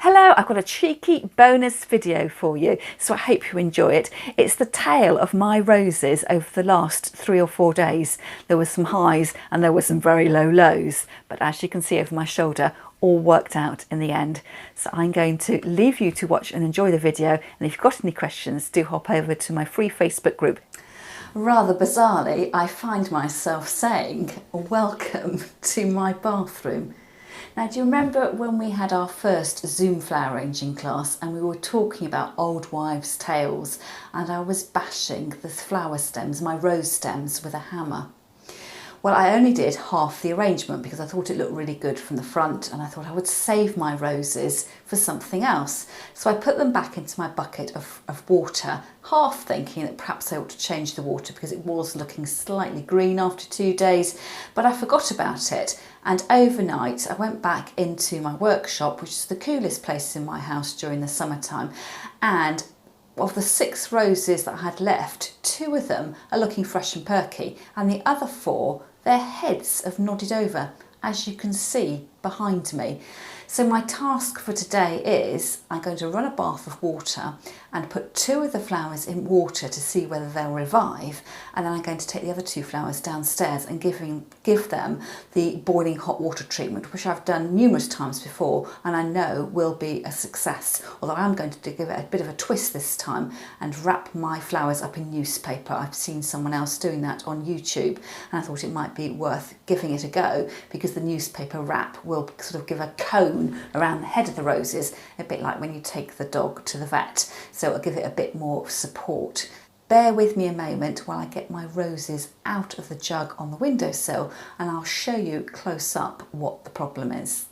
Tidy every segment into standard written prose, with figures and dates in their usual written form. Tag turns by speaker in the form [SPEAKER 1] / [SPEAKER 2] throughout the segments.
[SPEAKER 1] Hello, I've got a cheeky bonus video for you, so I hope you enjoy it. It's the tale of my roses over the last 3 or 4 days. There were some highs and there were some very low lows, but as you can see over my shoulder, all worked out in the end. So I'm going to leave you to watch and enjoy the video, and if you've got any questions, do hop over to my free Facebook group. Rather bizarrely, I find myself saying, welcome to my bathroom. Now, do you remember when we had our first Zoom flower arranging class and we were talking about old wives' tales, and I was bashing the flower stems, my rose stems, with a hammer? Well, I only did half the arrangement because I thought it looked really good from the front, and I thought I would save my roses for something else. So I put them back into my bucket of water, half thinking that perhaps I ought to change the water because it was looking slightly green after 2 days, but I forgot about it. And overnight I went back into my workshop, which is the coolest place in my house during the summertime, and of the 6 roses that I had left, 2 of them are looking fresh and perky, and the other 4, their heads have nodded over, as you can see behind me. So my task for today is I'm going to run a bath of water and put 2 of the flowers in water to see whether they'll revive, and then I'm going to take the other 2 flowers downstairs and give them the boiling hot water treatment, which I've done numerous times before and I know will be a success, although I'm going to give it a bit of a twist this time and wrap my flowers up in newspaper. I've seen someone else doing that on YouTube and I thought it might be worth giving it a go, because the newspaper wrap will sort of give a cone around the head of the roses, a bit like when you take the dog to the vet, so it'll give it a bit more support. Bear with me a moment while I get my roses out of the jug on the windowsill and I'll show you close up what the problem is.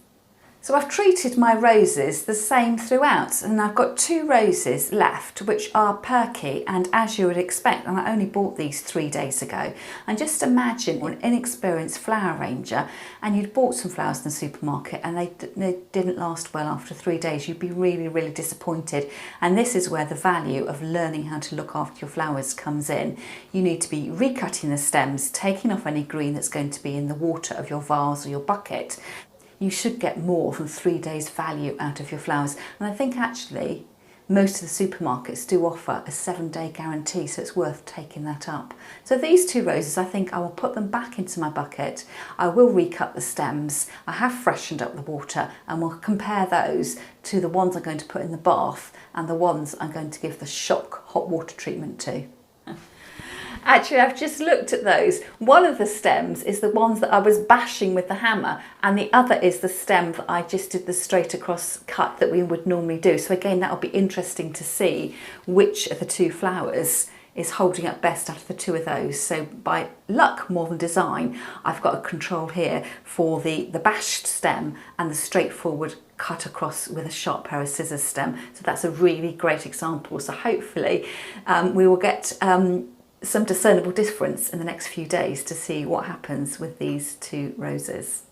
[SPEAKER 1] So I've treated my roses the same throughout, and I've got 2 roses left which are perky, and as you would expect, and I only bought these 3 days ago. And just imagine you're an inexperienced flower arranger and you'd bought some flowers in the supermarket and they didn't last well after 3 days. You'd be really disappointed, and this is where the value of learning how to look after your flowers comes in. You need to be recutting the stems, taking off any green that's going to be in the water of your vase or your bucket. You should get more than 3 days value out of your flowers, and I think actually most of the supermarkets do offer a 7-day guarantee, so it's worth taking that up. So these 2 roses, I think I will put them back into my bucket. I will recut the stems. I have freshened up the water, and we'll compare those to the ones I'm going to put in the bath and the ones I'm going to give the shock hot water treatment to. Actually, I've just looked at those. One of the stems is the ones that I was bashing with the hammer, and the other is the stem that I just did the straight across cut that we would normally do. So again, that'll be interesting to see which of the 2 flowers is holding up best out of the 2 of those. So by luck more than design, I've got a control here for the bashed stem and the straightforward cut across with a sharp pair of scissors stem. So that's a really great example. So hopefully we will get some discernible difference in the next few days to see what happens with these 2 roses.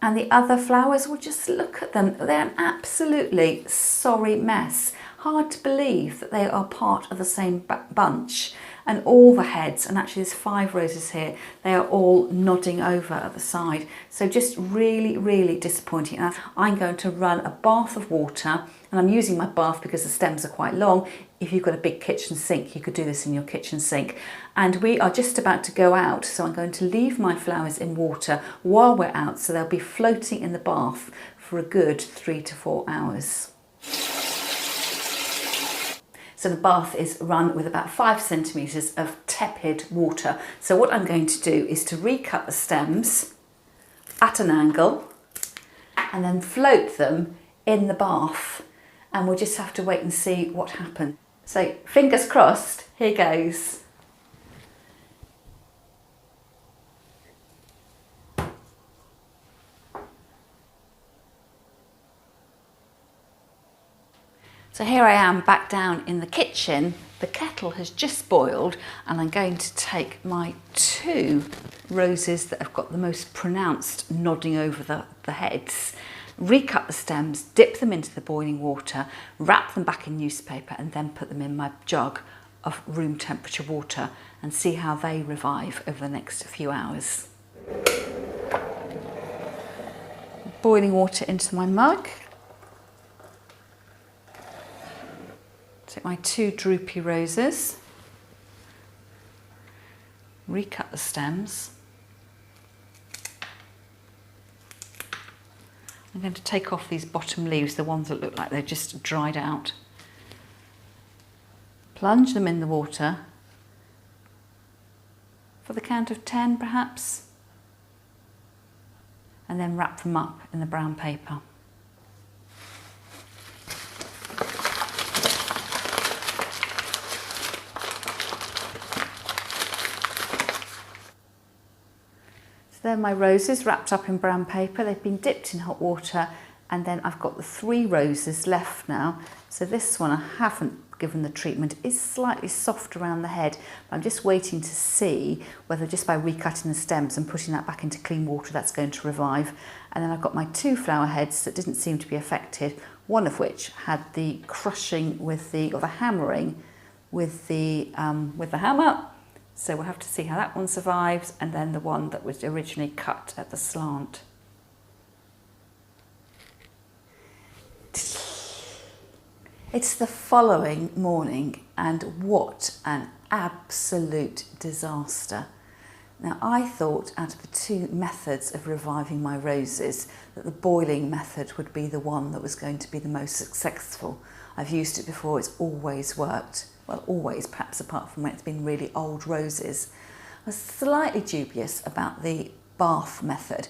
[SPEAKER 1] And the other flowers, well, just look at them. They're an absolutely sorry mess. Hard to believe that they are part of the same bunch, and all the heads, and actually there's 5 roses here, they are all nodding over at the side. So just really disappointing. And I'm going to run a bath of water, and I'm using my bath because the stems are quite long. If you've got a big kitchen sink, you could do this in your kitchen sink. And we are just about to go out, so I'm going to leave my flowers in water while we're out, so they'll be floating in the bath for a good 3 to 4 hours. So the bath is run with about 5 centimetres of tepid water. So what I'm going to do is to recut the stems at an angle and then float them in the bath, and we'll just have to wait and see what happens. So fingers crossed, here goes. So here I am back down in the kitchen. The kettle has just boiled, and I'm going to take my 2 roses that have got the most pronounced nodding over the heads, recut the stems, dip them into the boiling water, wrap them back in newspaper, and then put them in my jug of room temperature water and see how they revive over the next few hours. Boiling water into my mug. Take my 2 droopy roses, recut the stems. I'm going to take off these bottom leaves, the ones that look like they're just dried out. Plunge them in the water for the count of 10 perhaps, and then wrap them up in the brown paper. They're my roses wrapped up in brown paper. They've been dipped in hot water, and then I've got the 3 roses left now. So this one I haven't given the treatment. It's slightly soft around the head, but I'm just waiting to see whether just by recutting the stems and putting that back into clean water that's going to revive. And then I've got my 2 flower heads that didn't seem to be affected, one of which had the crushing with the, or the hammering with the hammer. So we'll have to see how that one survives, and then the one that was originally cut at the slant. It's the following morning, and what an absolute disaster. Now, I thought out of the 2 methods of reviving my roses that the boiling method would be the one that was going to be the most successful. I've used it before, it's always worked. Well, always, perhaps apart from when it's been really old roses. I was slightly dubious about the bath method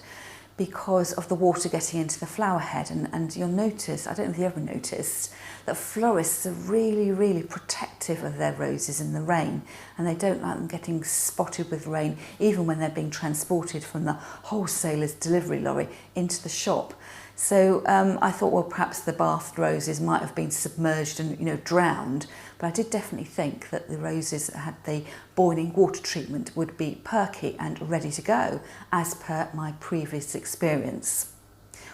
[SPEAKER 1] because of the water getting into the flower head, and you'll notice, I don't know if you ever noticed, that florists are really, really protective of their roses in the rain, and they don't like them getting spotted with rain even when they're being transported from the wholesaler's delivery lorry into the shop. So I thought, well, perhaps the bath roses might have been submerged and, drowned, but I did definitely think that the roses that had the boiling water treatment would be perky and ready to go, as per my previous experience.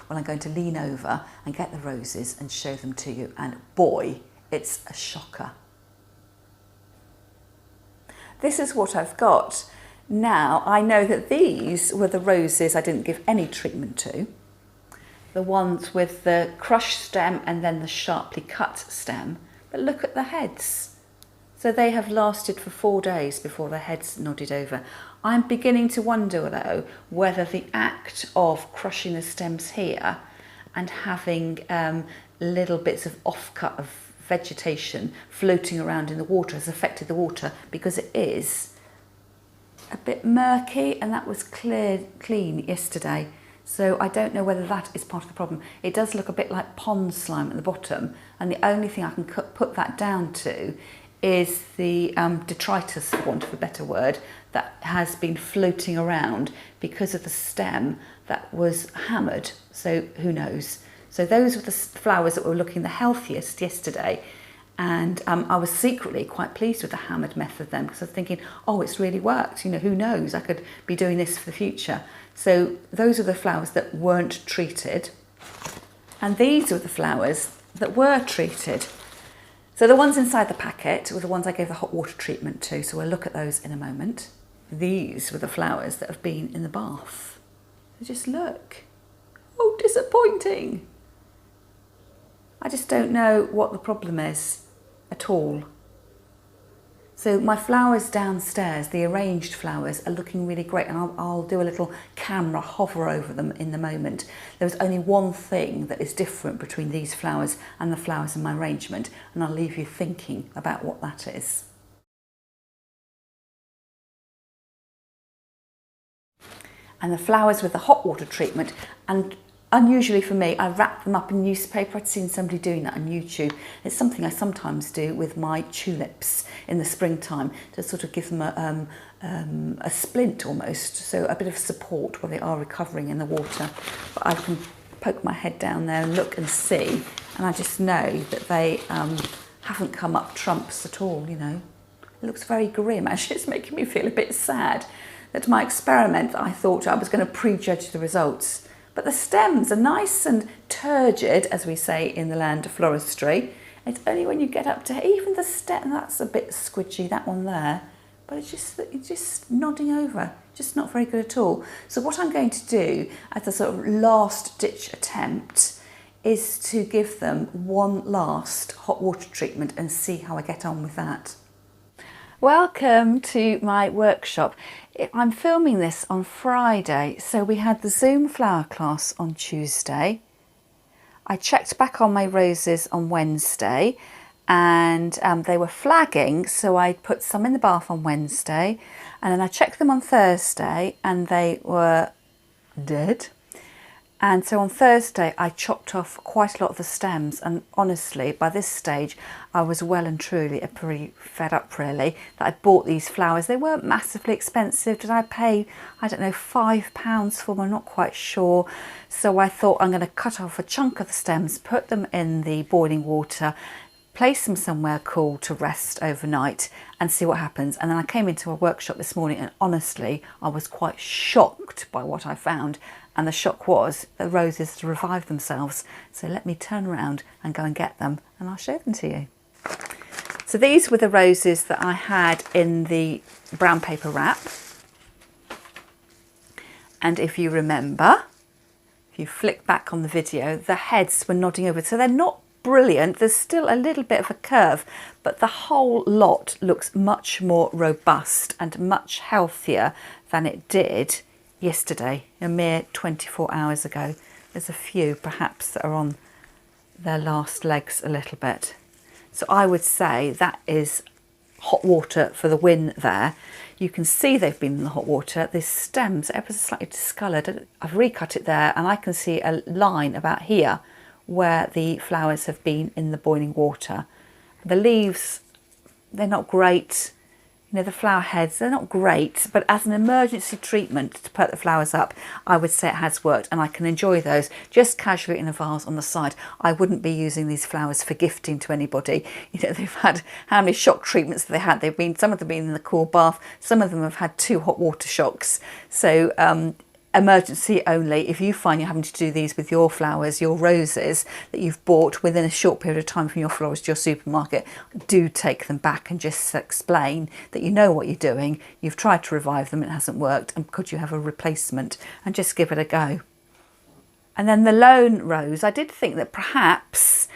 [SPEAKER 1] Well, I'm going to lean over and get the roses and show them to you, and boy, it's a shocker. This is what I've got. Now, I know that these were the roses I didn't give any treatment to. The ones with the crushed stem and then the sharply cut stem. But look at the heads. So they have lasted for 4 days before their heads nodded over. I'm beginning to wonder though whether the act of crushing the stems here and having little bits of offcut of vegetation floating around in the water has affected the water, because it is a bit murky and that was clean yesterday. So I don't know whether that is part of the problem. It does look a bit like pond slime at the bottom, and the only thing I can put that down to is the detritus, for want of a better word, that has been floating around because of the stem that was hammered. So who knows? So those were the flowers that were looking the healthiest yesterday. And I was secretly quite pleased with the hammered method then, because I was thinking, oh, it's really worked. Who knows? I could be doing this for the future. So those are the flowers that weren't treated. And these were the flowers that were treated. So the ones inside the packet were the ones I gave the hot water treatment to. So we'll look at those in a moment. These were the flowers that have been in the bath. So just look. Oh, disappointing. I just don't know what the problem is at all. So my flowers downstairs, the arranged flowers, are looking really great, and I'll do a little camera hover over them in the moment. There's only one thing that is different between these flowers and the flowers in my arrangement, and I'll leave you thinking about what that is. And the flowers with the hot water treatment, and unusually for me, I wrap them up in newspaper. I'd seen somebody doing that on YouTube. It's something I sometimes do with my tulips in the springtime to sort of give them a splint almost, so a bit of support while they are recovering in the water. But I can poke my head down there and look and see, and I just know that they haven't come up trumps at all, It looks very grim. Actually, it's making me feel a bit sad that my experiment, I thought I was going to prejudge the results. But the stems are nice and turgid, as we say in the land of floristry. It's only when you get up to even the stem, that's a bit squidgy, that one there. But it's just nodding over, just not very good at all. So what I'm going to do as a sort of last ditch attempt is to give them one last hot water treatment and see how I get on with that. Welcome to my workshop. I'm filming this on Friday, so we had the Zoom flower class on Tuesday. I checked back on my roses on Wednesday and they were flagging, so I put some in the bath on Wednesday, and then I checked them on Thursday and they were dead. And so on Thursday I chopped off quite a lot of the stems, and honestly by this stage I was well and truly pretty fed up really that I bought these flowers. They weren't massively expensive. Did I pay, I don't know, £5 for them? I'm not quite sure. So I thought I'm going to cut off a chunk of the stems, put them in the boiling water, place them somewhere cool to rest overnight and see what happens. And then I came into a workshop this morning and honestly I was quite shocked by what I found. And the shock was the roses to revive themselves. So let me turn around and go and get them and I'll show them to you. So these were the roses that I had in the brown paper wrap. And if you remember, if you flick back on the video, the heads were nodding over. So they're not brilliant. There's still a little bit of a curve, but the whole lot looks much more robust and much healthier than it did yesterday, a mere 24 hours ago. There's a few perhaps that are on their last legs a little bit. So I would say that is hot water for the win there. You can see they've been in the hot water. The stems are ever so slightly discoloured. I've recut it there and I can see a line about here where the flowers have been in the boiling water. The leaves, they're not great. You know, the flower heads, they're not great, but as an emergency treatment to put the flowers up, I would say it has worked, and I can enjoy those just casually in a vase on the side. I wouldn't be using these flowers for gifting to anybody. You know, they've had, how many shock treatments have they had? They've been, some of them have been in the cool bath, some of them have had 2 hot water shocks. So emergency only. If you find you're having to do these with your flowers, your roses that you've bought within a short period of time from your florist, your supermarket, do take them back and just explain that you know what you're doing, you've tried to revive them, it hasn't worked, and could you have a replacement, and just give it a go. And then the lone rose, I did think that perhaps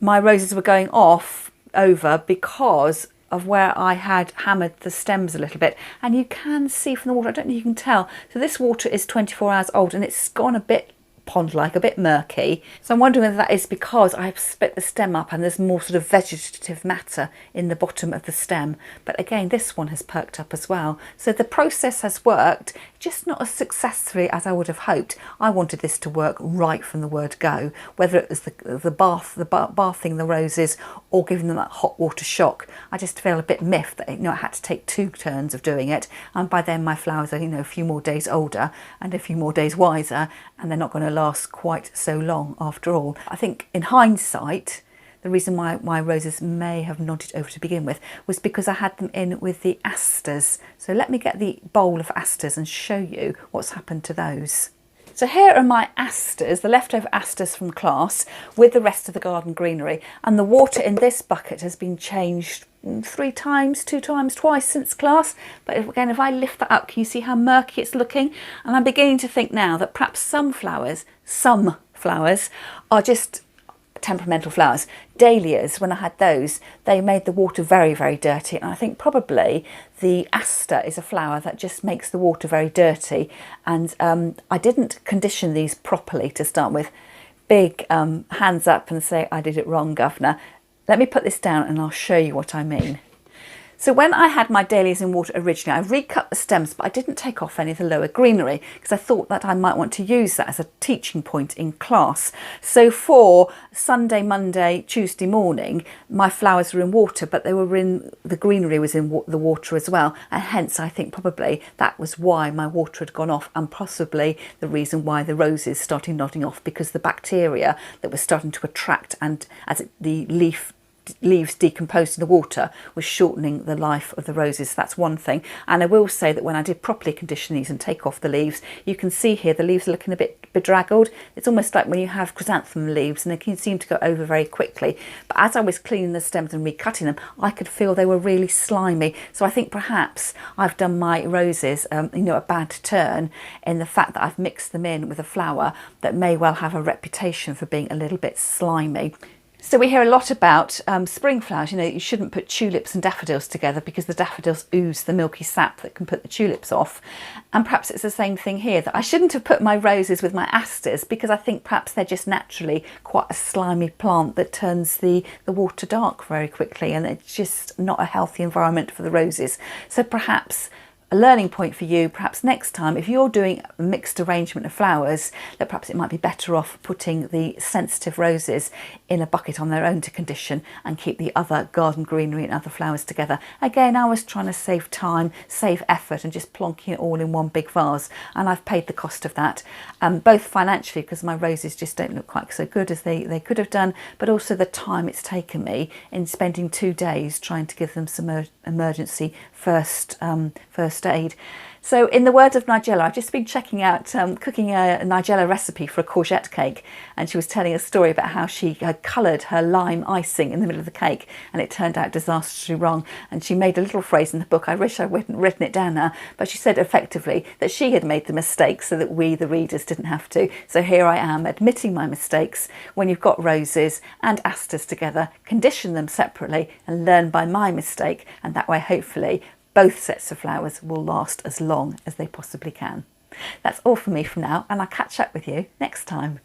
[SPEAKER 1] my roses were going off over because of where I had hammered the stems a little bit, and you can see from the water, I don't know if you can tell, so this water is 24 hours old and it's gone a bit pond-like, a bit murky. So I'm wondering whether that is because I've split the stem up and there's more sort of vegetative matter in the bottom of the stem. But again, this one has perked up as well. So the process has worked, just not as successfully as I would have hoped. I wanted this to work right from the word go, whether it was bathing the roses or giving them that hot water shock. I just feel a bit miffed that, you know, I had to take 2 turns of doing it, and by then my flowers are, you know, a few more days older and a few more days wiser, and they're not going to last quite so long after all. I think in hindsight, the reason why my roses may have nodded over to begin with was because I had them in with the asters. So let me get the bowl of asters and show you what's happened to those. So here are my asters, the leftover asters from class, with the rest of the garden greenery. And the water in this bucket has been changed 3 times, 2 times, twice since class. But again, if I lift that up, can you see how murky it's looking? And I'm beginning to think now that perhaps some flowers are just temperamental flowers. Dahlias, when I had those, they made the water very, very dirty. And I think probably the aster is a flower that just makes the water very dirty. And I didn't condition these properly to start with. Big hands up and say, I did it wrong, governor. Let me put this down and I'll show you what I mean. So when I had my dahlias in water originally, I recut the stems, but I didn't take off any of the lower greenery because I thought that I might want to use that as a teaching point in class. So for Sunday, Monday, Tuesday morning, my flowers were in water, but they were in, the greenery was in the water as well. And hence I think probably that was why my water had gone off, and possibly the reason why the roses started nodding off, because the bacteria that was starting to attract, and as the leaf leaves decomposed in the water was shortening the life of the roses. That's one thing. And I will say that when I did properly condition these and take off the leaves, you can see here the leaves are looking a bit bedraggled. It's almost like when you have chrysanthemum leaves, and they can seem to go over very quickly. But as I was cleaning the stems and recutting them, I could feel they were really slimy. So I think perhaps I've done my roses a bad turn in the fact that I've mixed them in with a flower that may well have a reputation for being a little bit slimy. So we hear a lot about spring flowers. You shouldn't put tulips and daffodils together because the daffodils ooze the milky sap that can put the tulips off. And perhaps it's the same thing here, that I shouldn't have put my roses with my asters because I think perhaps they're just naturally quite a slimy plant that turns the water dark very quickly, and it's just not a healthy environment for the roses. So perhaps a learning point for you, perhaps next time, if you're doing a mixed arrangement of flowers, that perhaps it might be better off putting the sensitive roses in a bucket on their own to condition and keep the other garden greenery and other flowers together. Again, I was trying to save time, save effort, and just plonking it all in one big vase, and I've paid the cost of that, both financially because my roses just don't look quite so good as they could have done, but also the time it's taken me in spending 2 days trying to give them some emergency first aid. So in the words of Nigella, I've just been checking out cooking a Nigella recipe for a courgette cake, and she was telling a story about how she had coloured her lime icing in the middle of the cake and it turned out disastrously wrong. And she made a little phrase in the book, I wish I hadn't written it down now, but she said effectively that she had made the mistake so that we, the readers, didn't have to. So here I am admitting my mistakes. When you've got roses and asters together, condition them separately and learn by my mistake, and that way hopefully both sets of flowers will last as long as they possibly can. That's all from me for now, and I'll catch up with you next time.